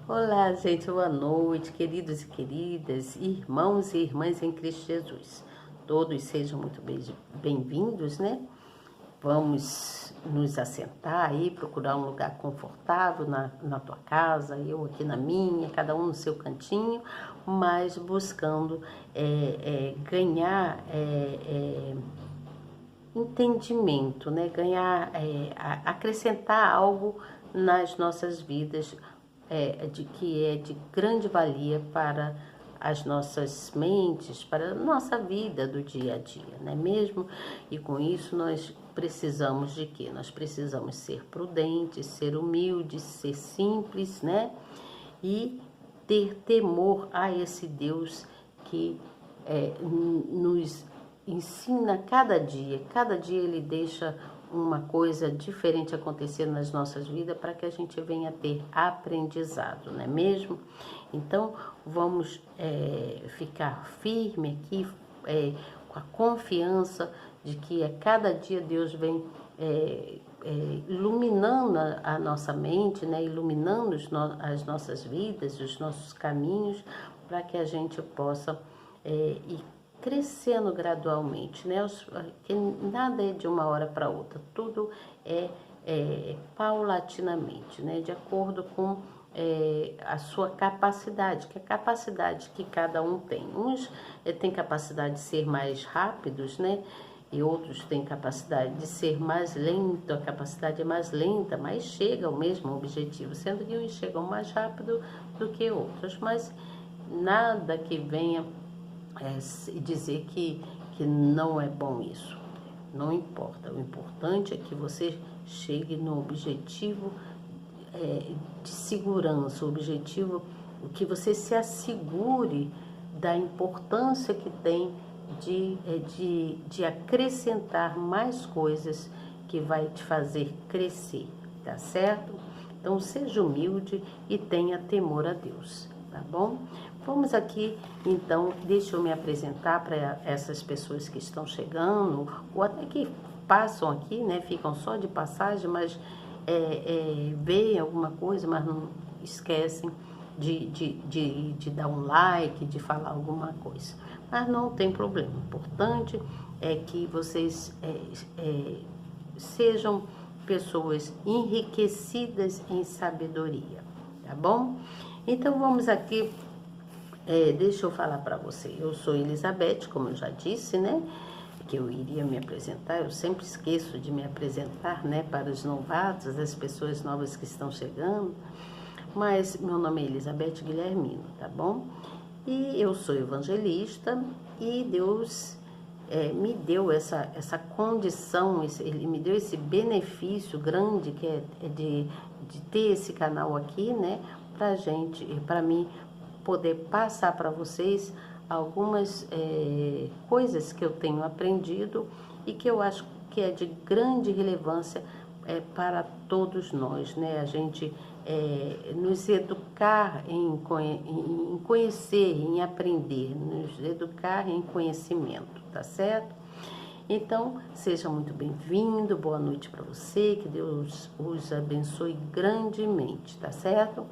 Olá, gente, boa noite, queridos e queridas, irmãos e irmãs em Cristo Jesus. Todos sejam muito bem-vindos, né? Vamos nos assentar aí, procurar um lugar confortável na tua casa, eu aqui na minha, cada um no seu cantinho, mas buscando ganhar entendimento, né? Ganhar, acrescentar algo nas nossas vidas de que é de grande valia para as nossas mentes, para a nossa vida do dia a dia, não é mesmo? E com isso nós precisamos de quê? Nós precisamos ser prudentes, ser humildes, ser simples, né? E ter temor a esse Deus que nos ensina cada dia ele deixa uma coisa diferente acontecer nas nossas vidas para que a gente venha ter aprendizado, não é mesmo? Então, vamos ficar firme aqui, com a confiança de que a cada dia Deus vem iluminando a nossa mente, né? Iluminando as nossas vidas, os nossos caminhos, para que a gente possa ir crescendo gradualmente, né? Que nada é de uma hora para outra, tudo paulatinamente, né? De acordo com a sua capacidade, que é a capacidade que cada um tem. Uns têm capacidade de ser mais rápidos, né? E outros têm capacidade de ser mais lento, a capacidade é mais lenta, mas chega ao mesmo objetivo, sendo que uns chegam mais rápido do que outros, mas nada que venha dizer que não é bom isso. Não importa. O importante é que você chegue no objetivo de segurança, o objetivo que você se assegure da importância que tem de acrescentar mais coisas que vai te fazer crescer, tá certo? Então, seja humilde e tenha temor a Deus, tá bom? Vamos aqui, então, deixa eu me apresentar para essas pessoas que estão chegando, ou até que passam aqui, né? Ficam só de passagem, mas veem alguma coisa, mas não esquecem de dar um like, de falar alguma coisa. Mas não tem problema. O importante é que vocês sejam pessoas enriquecidas em sabedoria, tá bom? Então vamos aqui, deixa eu falar para você. Eu sou Elizabeth, como eu já disse, né? Que eu iria me apresentar, eu sempre esqueço de me apresentar, né? Para os novatos, as pessoas novas que estão chegando. Mas meu nome é Elizabeth Guilhermino, tá bom? E eu sou evangelista e Deus me deu essa condição, Ele me deu esse benefício grande que é de ter esse canal aqui, né? Para mim poder passar para vocês algumas coisas que eu tenho aprendido e que eu acho que é de grande relevância para todos nós, né? A gente nos educar em conhecer, em aprender, nos educar em conhecimento, tá certo? Então, seja muito bem-vindo, boa noite para você, que Deus os abençoe grandemente, tá certo?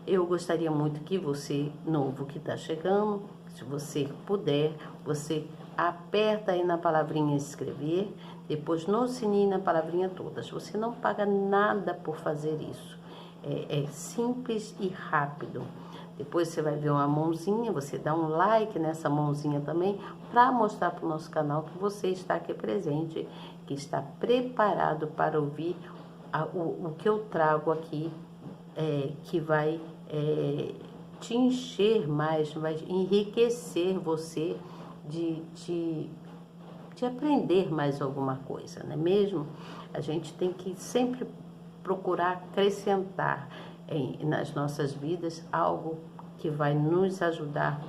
Eu gostaria muito que você, novo que está chegando, se você puder, você aperta aí na palavrinha inscrever, depois no sininho na palavrinha todas. Você não paga nada por fazer isso. É simples e rápido. Depois você vai ver uma mãozinha, você dá um like nessa mãozinha também, para mostrar para o nosso canal que você está aqui presente, que está preparado para ouvir o que eu trago aqui, que vai te encher mais, vai enriquecer você de aprender mais alguma coisa, não é mesmo? A gente tem que sempre procurar acrescentar nas nossas vidas algo que vai nos ajudar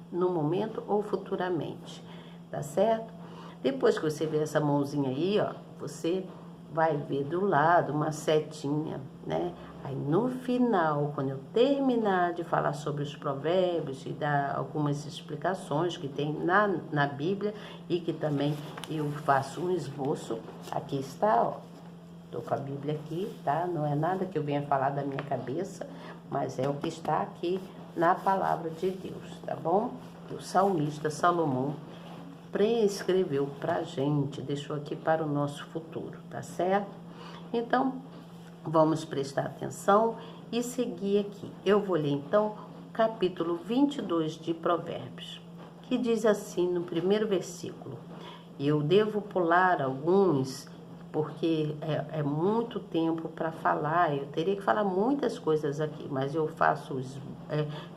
no momento ou futuramente, tá certo? Depois que você ver essa mãozinha aí, ó, você vai ver do lado uma setinha, né? Aí no final, quando eu terminar de falar sobre os provérbios e dar algumas explicações que tem na Bíblia e que também eu faço um esboço, aqui está, ó. Estou com a Bíblia aqui, tá? Não é nada que eu venha falar da minha cabeça, mas é o que está aqui na palavra de Deus, tá bom? O salmista Salomão prescreveu para a gente, deixou aqui para o nosso futuro, tá certo? Então, vamos prestar atenção e seguir aqui. Eu vou ler, então, o capítulo 22 de Provérbios, que diz assim no primeiro versículo. Eu devo pular alguns, porque é muito tempo para falar. Eu teria que falar muitas coisas aqui, mas eu faço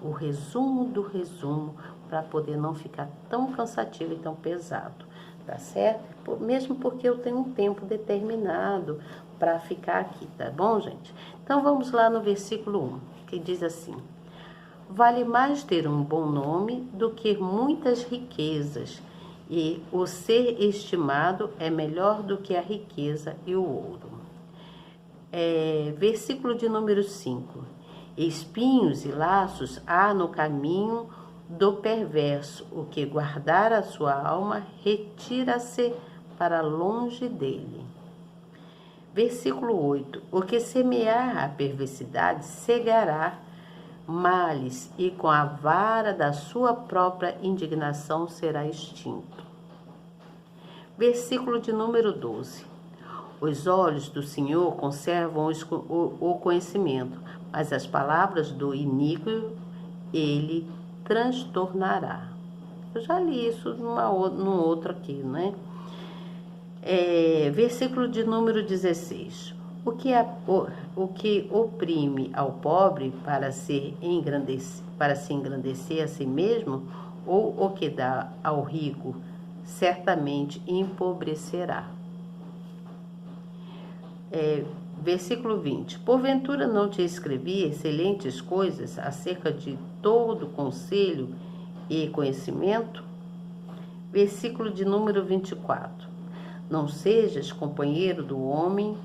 o resumo do resumo, para poder não ficar tão cansativo e tão pesado, tá certo? Mesmo porque eu tenho um tempo determinado para ficar aqui, tá bom, gente? Então vamos lá no versículo 1, que diz assim: vale mais ter um bom nome do que muitas riquezas, e o ser estimado é melhor do que a riqueza e o ouro. Versículo de número 5. Espinhos e laços há no caminho do perverso, o que guardar a sua alma retira-se para longe dele. Versículo 8. O que semear a perversidade cegará males, e com a vara da sua própria indignação será extinto. Versículo de número 12. Os olhos do Senhor conservam o conhecimento, mas as palavras do iníquo ele transtornará. Eu já li isso num outro aqui, né? Versículo de número 16. O que oprime ao pobre para se engrandecer a si mesmo, ou o que dá ao rico, certamente empobrecerá. Versículo 20. Porventura não te escrevi excelentes coisas acerca de todo conselho e conhecimento? Versículo de número 24. Não sejas companheiro do homem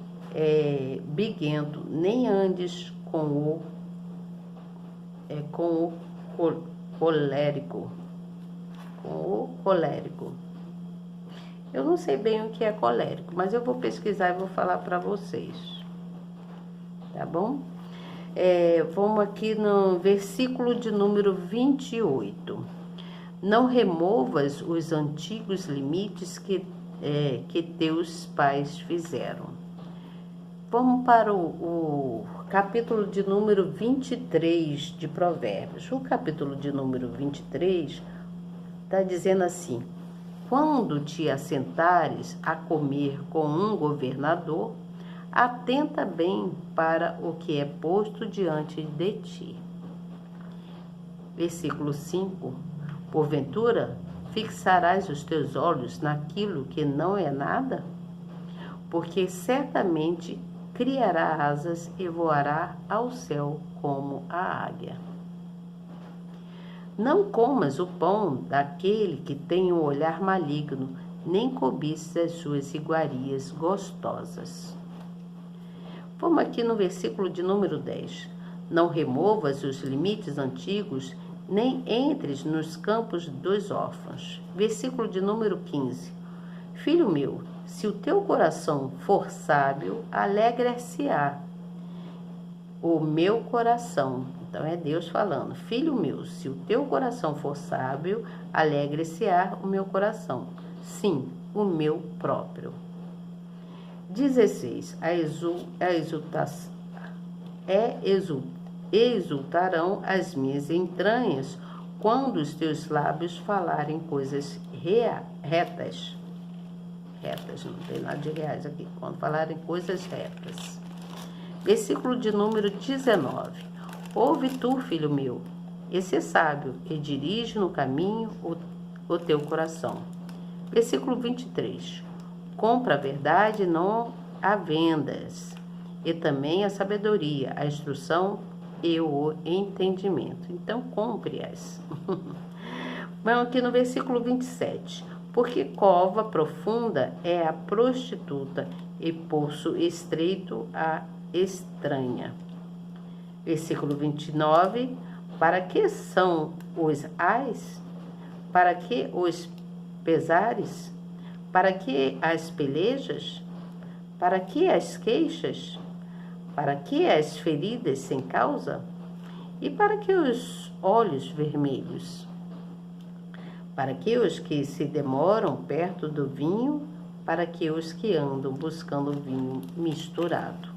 briguento, nem andes com o colérico. Eu não sei bem o que é colérico, mas eu vou pesquisar e vou falar para vocês. Tá bom? Vamos aqui no versículo de número 28. Não removas os antigos limites que teus pais fizeram. Vamos para o capítulo de número 23 de Provérbios. O capítulo de número 23 está dizendo assim: quando te assentares a comer com um governador, atenta bem para o que é posto diante de ti. Versículo 5. Porventura, fixarás os teus olhos naquilo que não é nada? Porque certamente criará asas e voará ao céu como a águia. Não comas o pão daquele que tem um olhar maligno, nem cobices as suas iguarias gostosas. Vamos aqui no versículo de número 10. Não removas os limites antigos, nem entres nos campos dos órfãos. Versículo de número 15. Filho meu, se o teu coração for sábio, alegrar-se-á o meu coração. Então é Deus falando: filho meu, se o teu coração for sábio, alegre-se-á o meu coração. Sim, o meu próprio. 16. Exultarão as minhas entranhas quando os teus lábios falarem coisas retas. Retas, não tem nada de reais aqui. Quando falarem coisas retas. Versículo de número 19. Ouve tu, filho meu, e se sábio, e dirige no caminho o teu coração. Versículo 23. Compra a verdade, não a vendas, e também a sabedoria, a instrução e o entendimento. Então, compre-as. Vamos aqui no versículo 27. Porque cova profunda é a prostituta, e poço estreito a estranha. Versículo 29. Para que são os ais? Para que os pesares? Para que as pelejas? Para que as queixas? Para que as feridas sem causa? E para que os olhos vermelhos? Para que os que se demoram perto do vinho? Para que os que andam buscando vinho misturado?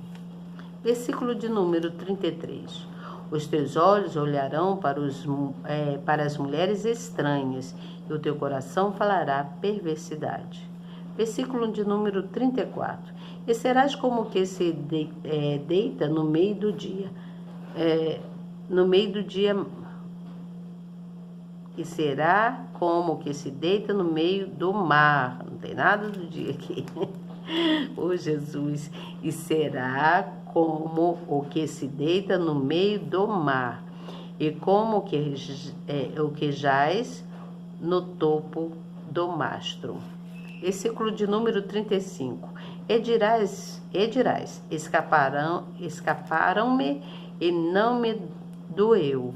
Versículo de número 33. Os teus olhos olharão para as mulheres estranhas, e o teu coração falará perversidade. Versículo de número 34. E serás como que se deita no meio do dia. No meio do dia. E será como que se deita no meio do mar. Não tem nada do dia aqui. Oh, Jesus. E será como o que se deita no meio do mar, e como o que jaz no topo do mastro. Versículo de número 35. E dirás, escaparam-me e não me doeu.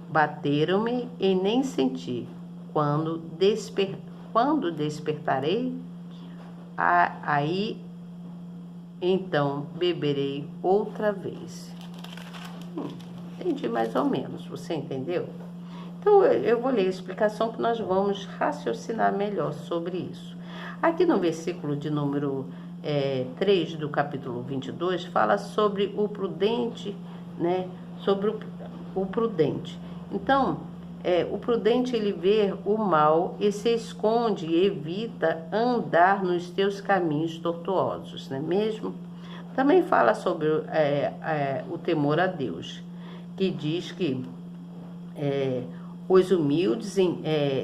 Bateram-me e nem senti. Quando despertarei, aí então beberei outra vez. Entendi mais ou menos, você entendeu? Então eu vou ler a explicação que nós vamos raciocinar melhor sobre isso. Aqui no versículo de número 3 do capítulo 22, fala sobre o prudente, né? Sobre o prudente. Então, o prudente, ele vê o mal e se esconde e evita andar nos teus caminhos tortuosos, não é mesmo? Também fala sobre o temor a Deus, que diz que os humildes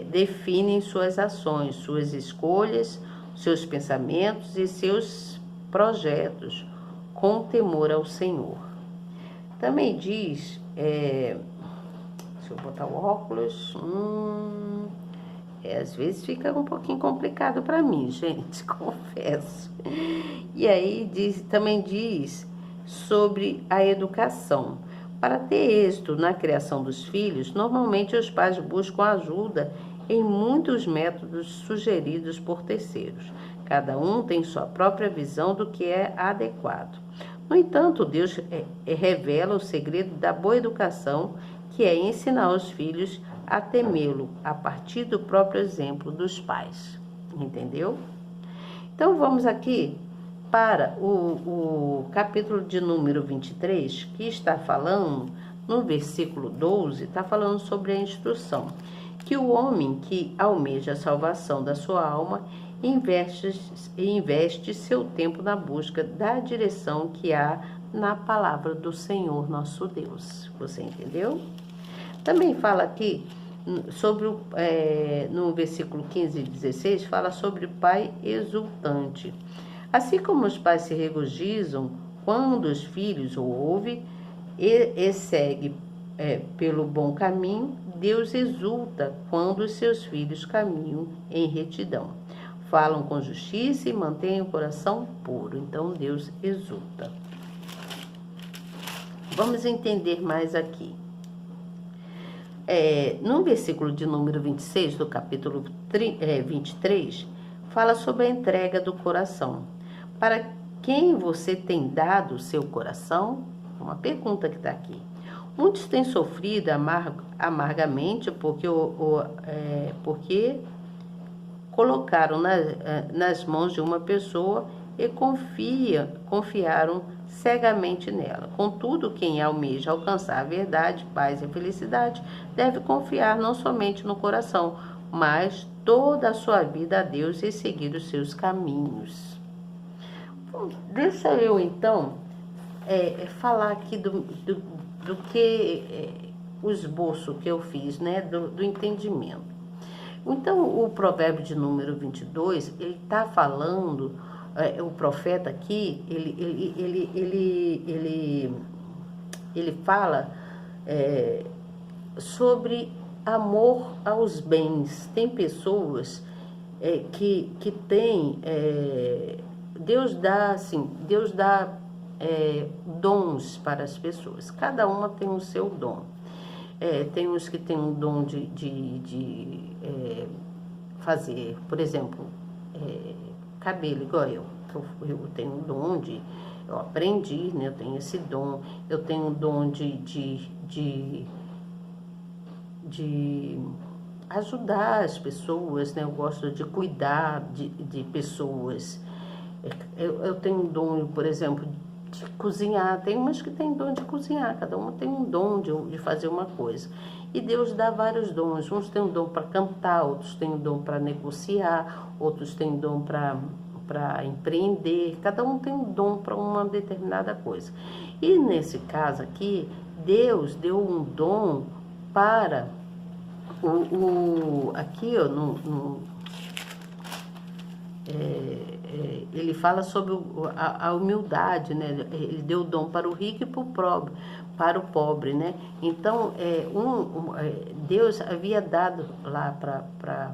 definem suas ações, suas escolhas, seus pensamentos e seus projetos com temor ao Senhor. Também diz... Deixa eu botar o óculos. Às vezes fica um pouquinho complicado para mim, gente, confesso. E aí também diz sobre a educação. Para ter êxito na criação dos filhos, normalmente os pais buscam ajuda em muitos métodos sugeridos por terceiros. Cada um tem sua própria visão do que é adequado. No entanto, Deus revela o segredo da boa educação, que é ensinar os filhos a temê-lo a partir do próprio exemplo dos pais. Entendeu? Então, vamos aqui para o capítulo de número 23, que está falando, no versículo 12, está falando sobre a instrução. Que o homem que almeja a salvação da sua alma investe seu tempo na busca da direção que há na palavra do Senhor nosso Deus. Você entendeu? Também fala aqui sobre no versículo 15 e 16, fala sobre o pai exultante. Assim como os pais se regozijam quando os filhos o ouvem e segue pelo bom caminho, Deus exulta quando os seus filhos caminham em retidão. Falam com justiça e mantêm o coração puro. Então Deus exulta. Vamos entender mais aqui. No versículo de número 26 do capítulo 23, fala sobre a entrega do coração. Para quem você tem dado o seu coração? Uma pergunta que está aqui. Muitos têm sofrido amargamente porque colocaram nas mãos de uma pessoa e confiaram cegamente nela. Contudo, quem almeja alcançar a verdade, paz e felicidade, deve confiar não somente no coração, mas toda a sua vida a Deus e seguir os seus caminhos. Deixa eu, então, falar aqui do que o esboço que eu fiz, né, do entendimento. Então, o provérbio de número 22, ele está falando, o profeta aqui, ele fala sobre amor aos bens. Tem pessoas que têm... Deus dá dons para as pessoas. Cada uma tem o seu dom. Tem uns que têm um dom de fazer, por exemplo, cabelo, igual eu. Eu tenho um dom de Eu aprendi, né? Eu tenho esse dom. Eu tenho um dom de ajudar as pessoas, né? Eu gosto de cuidar de pessoas. Eu tenho um dom, por exemplo, de cozinhar. Tem umas que têm dom de cozinhar, cada uma tem um dom de fazer uma coisa. E Deus dá vários dons. Uns têm um dom para cantar, outros têm um dom para negociar, outros têm um dom para empreender. Cada um tem um dom para uma determinada coisa. E nesse caso aqui, Deus deu um dom para aqui, ó, ele fala sobre a humildade, né? Ele deu o dom para o rico e para o pobre, né? Então, Deus havia dado lá para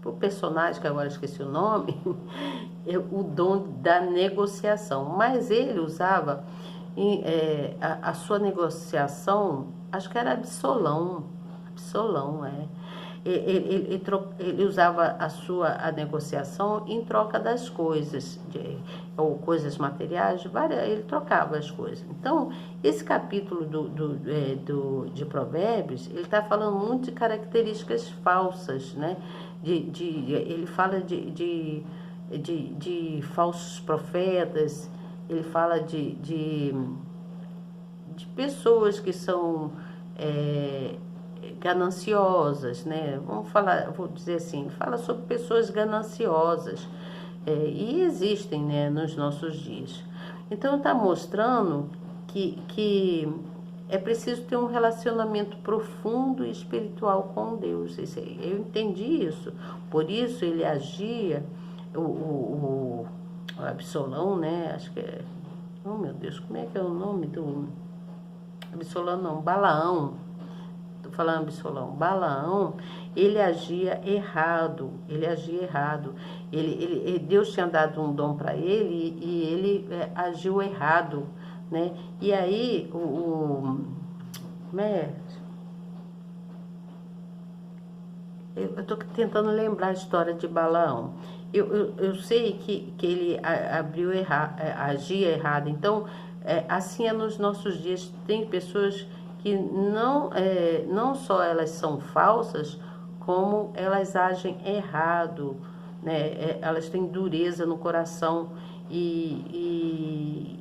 o personagem, que agora esqueci o nome, o dom da negociação. Mas ele usava a sua negociação, acho que era Absalão, ele usava a negociação em troca das coisas, ou coisas materiais, ele trocava as coisas. Então, esse capítulo de Provérbios, ele está falando muito de características falsas, né? Ele fala de falsos profetas, ele fala de pessoas que são gananciosas, né? Vou dizer assim, fala sobre pessoas gananciosas, e existem, né, nos nossos dias. Então está mostrando que é preciso ter um relacionamento profundo e espiritual com Deus. Eu entendi isso. Por isso ele agia, o Absalão, né? Acho que é. Oh, meu Deus, como é que é o nome do Absalão? Não, Balaão. Estou falando Absalão. Balaão, ele agia errado. Deus tinha dado um dom para ele e ele agiu errado, né? E aí, como é? Eu estou tentando lembrar a história de Balaão. Eu sei que ele agia errado. Então, assim é nos nossos dias. Tem pessoas que não só elas são falsas, como elas agem errado, né? Elas têm dureza no coração e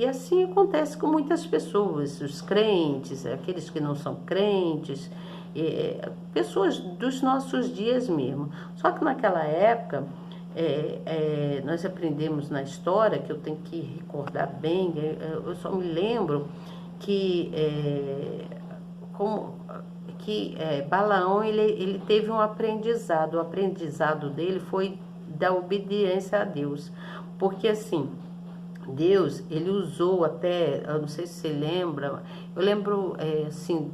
assim acontece com muitas pessoas, os crentes, aqueles que não são crentes, pessoas dos nossos dias mesmo. Só que naquela época, nós aprendemos na história, que eu tenho que recordar bem, eu só me lembro que, Balaão ele teve um aprendizado. O aprendizado dele foi da obediência a Deus, porque assim, Deus, ele usou até, eu não sei se você lembra, eu lembro assim,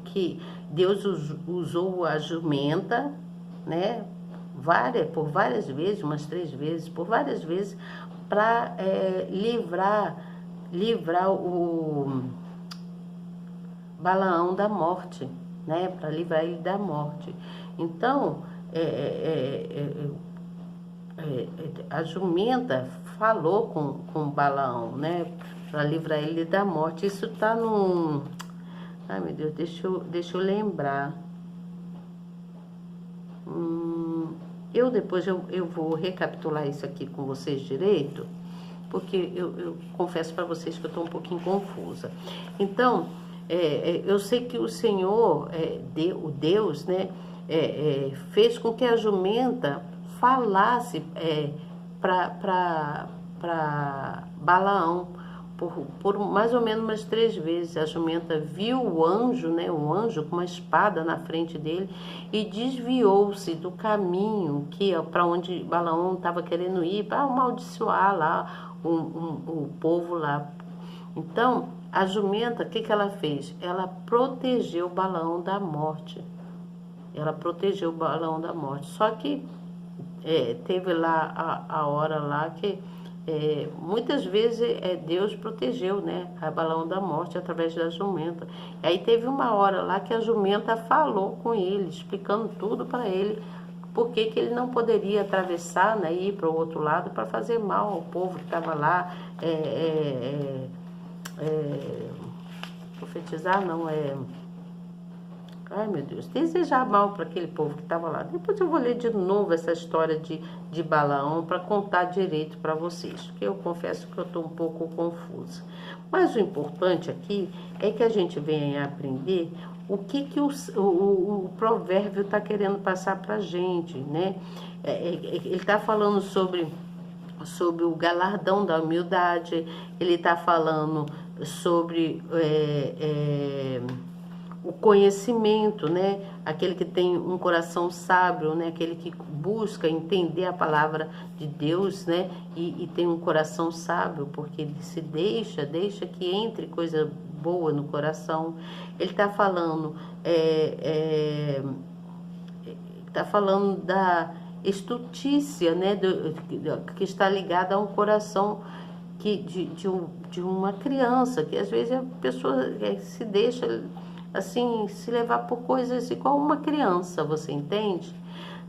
que Deus usou a jumenta, né, por várias vezes, umas 3 vezes, por várias vezes, para livrar o Balaão da morte, né, para livrar ele da morte. Então, a jumenta falou com Balaão, né, para livrar ele da morte. Isso está no... Ai, meu Deus, deixa eu lembrar. Depois eu vou recapitular isso aqui com vocês direito, porque eu confesso para vocês que eu estou um pouquinho confusa. Então, eu sei que o Senhor, o Deus, né, fez com que a jumenta falasse para Balaão por mais ou menos umas 3 vezes. A jumenta viu o anjo, né, um anjo com uma espada na frente dele, e desviou-se do caminho para onde Balaão estava querendo ir, para amaldiçoar lá o povo lá. Então, a jumenta, o que ela fez? Ela protegeu Balaão da morte. Só que teve lá a hora lá que muitas vezes Deus protegeu, né, a Balaão da morte através da jumenta. E aí teve uma hora lá que a jumenta falou com ele, explicando tudo para ele, por que que ele não poderia atravessar, né, ir para o outro lado para fazer mal ao povo que estava lá, profetizar não, ai meu Deus, desejar mal para aquele povo que estava lá. Depois eu vou ler de novo essa história de Balaão para contar direito para vocês, porque eu confesso que eu estou um pouco confusa. Mas o importante aqui é que a gente venha aprender o que o provérbio está querendo passar para a gente, né? Ele está falando sobre o galardão da humildade, ele está falando sobre o conhecimento, né? Aquele que tem um coração sábio, né? Aquele que busca entender a palavra de Deus, né? E tem um coração sábio, porque ele se deixa que entre coisa boa no coração. Ele está falando, da estutícia, né? Que está ligada a um coração de uma criança, que às vezes a pessoa se deixa assim, se levar por coisas igual uma criança, você entende?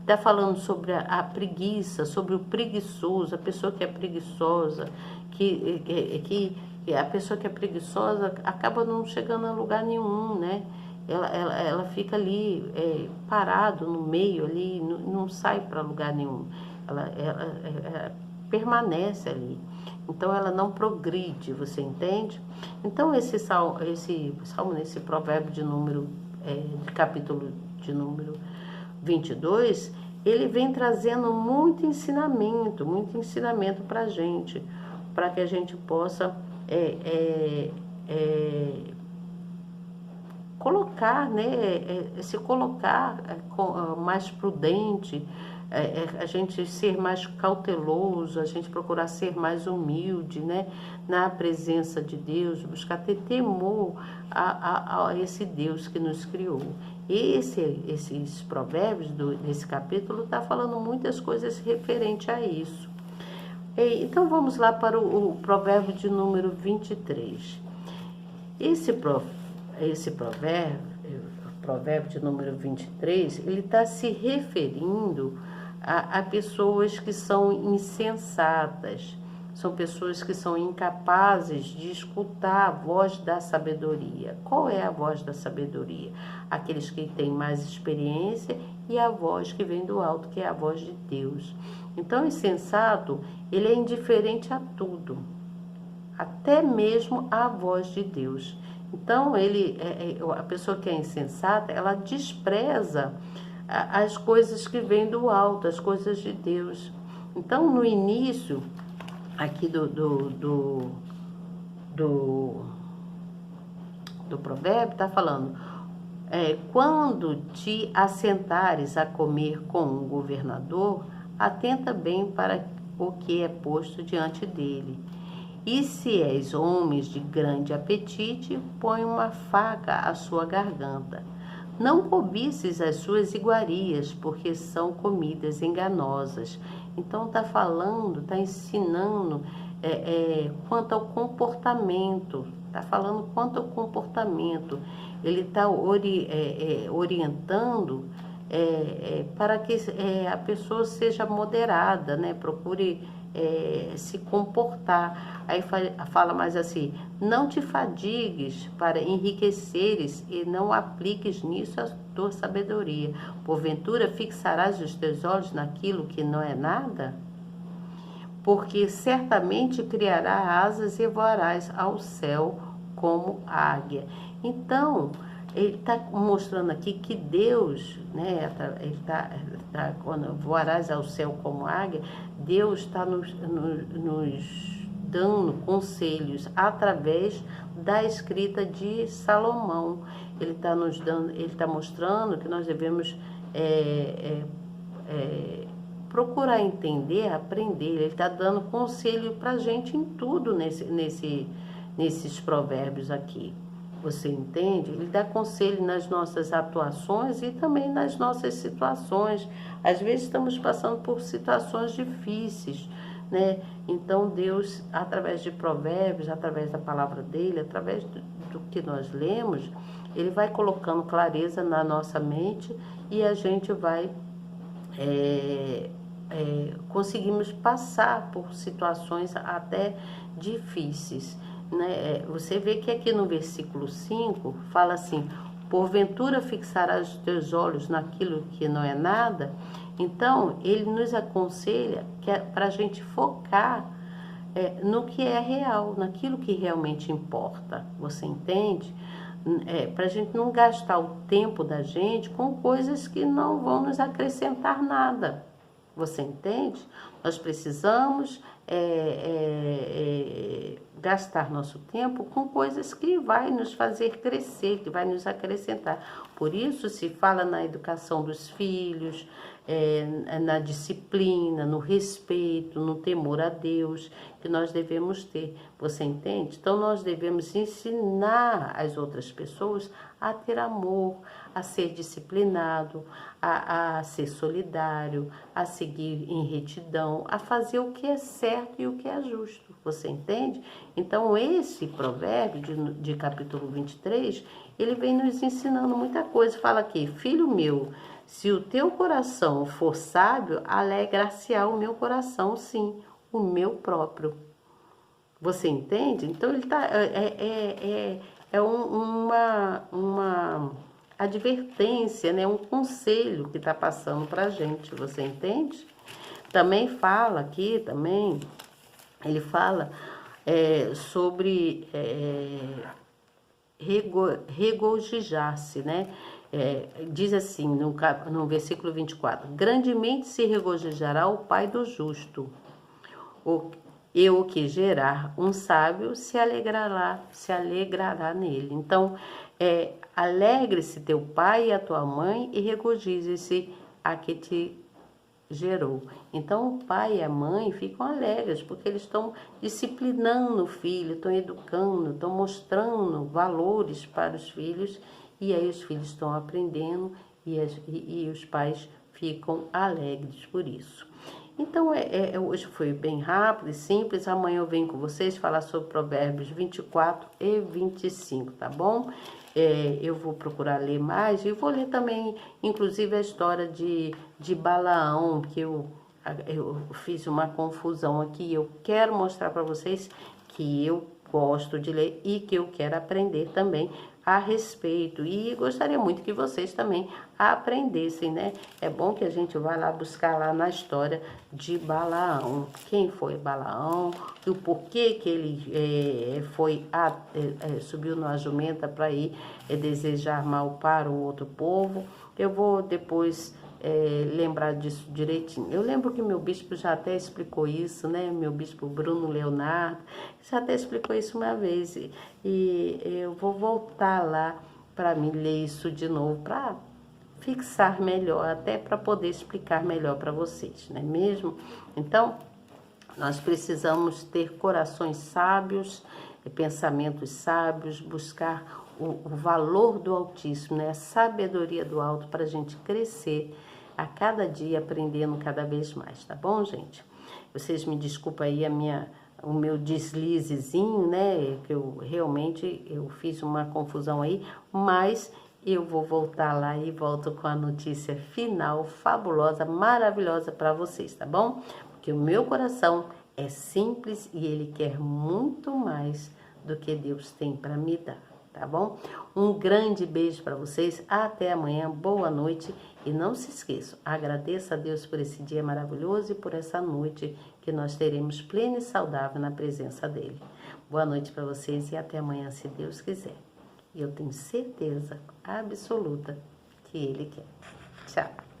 Está falando sobre a preguiça, sobre o preguiçoso, a pessoa que é preguiçosa, que a pessoa que é preguiçosa acaba não chegando a lugar nenhum, né? Ela fica ali parado no meio ali, não sai para lugar nenhum. Ela permanece ali. Então ela não progride, você entende? Então esse provérbio de número, capítulo de número 22, ele vem trazendo muito ensinamento para a gente, para que a gente possa colocar, né, se colocar mais prudente, a gente ser mais cauteloso, a gente procurar ser mais humilde, né, na presença de Deus, buscar ter temor a esse Deus que nos criou. Esses provérbios desse capítulo está falando muitas coisas referente a isso. Então vamos lá para o provérbio de número 23. Esse provérbio de número 23, ele está se referindo a pessoas que são insensatas, são pessoas que são incapazes de escutar a voz da sabedoria. Qual é a voz da sabedoria? Aqueles que têm mais experiência e a voz que vem do alto, que é a voz de Deus. Então, o insensato, ele é indiferente a tudo, até mesmo a voz de Deus. Então, a pessoa que é insensata, ela despreza as coisas que vêm do alto, as coisas de Deus. Então, no início aqui do provérbio, está falando, quando te assentares a comer com um governador, atenta bem para o que é posto diante dele. E se és homens de grande apetite, põe uma faca à sua garganta. Não cobices as suas iguarias, porque são comidas enganosas. Então está falando, está ensinando quanto ao comportamento. Está falando quanto ao comportamento. Ele está orientando para que a pessoa seja moderada, né? Procure se comportar. Aí fala mais assim: não te fadigues para enriqueceres e não apliques nisso a tua sabedoria. Porventura fixarás os teus olhos naquilo que não é nada? Porque certamente criará asas e voarás ao céu como águia. Então, ele está mostrando aqui que Deus, né, quando voarás ao céu como águia, Deus está nos dando conselhos através da escrita de Salomão. Ele está mostrando que nós devemos procurar entender, aprender. Ele está dando conselho para a gente em tudo nesses provérbios aqui. Você entende? Ele dá conselho nas nossas atuações e também nas nossas situações. Às vezes estamos passando por situações difíceis, né? Então Deus, através de provérbios, através da palavra dele, através do que nós lemos, ele vai colocando clareza na nossa mente e a gente vai conseguimos passar por situações até difíceis, né? Você vê que aqui no versículo 5 fala assim: porventura fixarás os teus olhos naquilo que não é nada. Então, ele nos aconselha que é para a gente focar no que é real, naquilo que realmente importa. Você entende? Para a gente não gastar o tempo da gente com coisas que não vão nos acrescentar nada. Você entende? Nós precisamos gastar nosso tempo com coisas que vai nos fazer crescer, que vai nos acrescentar. Por isso se fala na educação dos filhos, na disciplina, no respeito, no temor a Deus, que nós devemos ter. Você entende? Então nós devemos ensinar as outras pessoas a ter amor, a ser disciplinado, a ser solidário, a seguir em retidão, a fazer o que é certo e o que é justo. Você entende? Então esse provérbio de capítulo 23, ele vem nos ensinando muita coisa. Fala aqui: filho meu, se o teu coração for sábio, alegrar-se-á o meu coração, sim, o meu próprio. Você entende? Então ele tá uma advertência, né? Um conselho que está passando para a gente. Você entende? Também fala aqui, ele fala sobre regozijar-se, né? Diz assim no versículo 24: grandemente se regozijará o pai do justo, e o que gerar um sábio se alegrará nele. Então, alegre-se teu pai e a tua mãe, e regozije-se a que te gerou. Então, o pai e a mãe ficam alegres, porque eles estão disciplinando o filho, estão educando, estão mostrando valores para os filhos, e aí os filhos estão aprendendo, e os pais ficam alegres por isso. Então, hoje foi bem rápido e simples. Amanhã eu venho com vocês falar sobre Provérbios 24 e 25, tá bom? Eu vou procurar ler mais e vou ler também, inclusive, a história de Balaão, que eu fiz uma confusão aqui. Eu quero mostrar para vocês que eu gosto de ler e que eu quero aprender também a respeito, e gostaria muito que vocês também aprendessem, né? É bom que a gente vá lá buscar lá na história de Balaão, quem foi Balaão, e o porquê que ele subiu numa jumenta para ir desejar mal para o outro povo. Eu vou depois lembrar disso direitinho. Eu lembro que meu bispo já até explicou isso, né? Meu bispo Bruno Leonardo já até explicou isso uma vez, e eu vou voltar lá para me ler isso de novo, para fixar melhor, até para poder explicar melhor para vocês, não é mesmo? Então, nós precisamos ter corações sábios, pensamentos sábios, buscar o valor do Altíssimo, né? A sabedoria do alto, para a gente crescer a cada dia, aprendendo cada vez mais, tá bom, gente? Vocês me desculpem aí o meu deslizezinho, né? Que eu realmente fiz uma confusão aí, mas eu vou voltar lá e volto com a notícia final, fabulosa, maravilhosa para vocês, tá bom? Porque o meu coração é simples e ele quer muito mais do que Deus tem para me dar, tá bom? Um grande beijo para vocês, até amanhã, boa noite, e não se esqueçam, agradeça a Deus por esse dia maravilhoso e por essa noite que nós teremos plena e saudável na presença dele. Boa noite para vocês e até amanhã, se Deus quiser. E eu tenho certeza absoluta que ele quer. Tchau.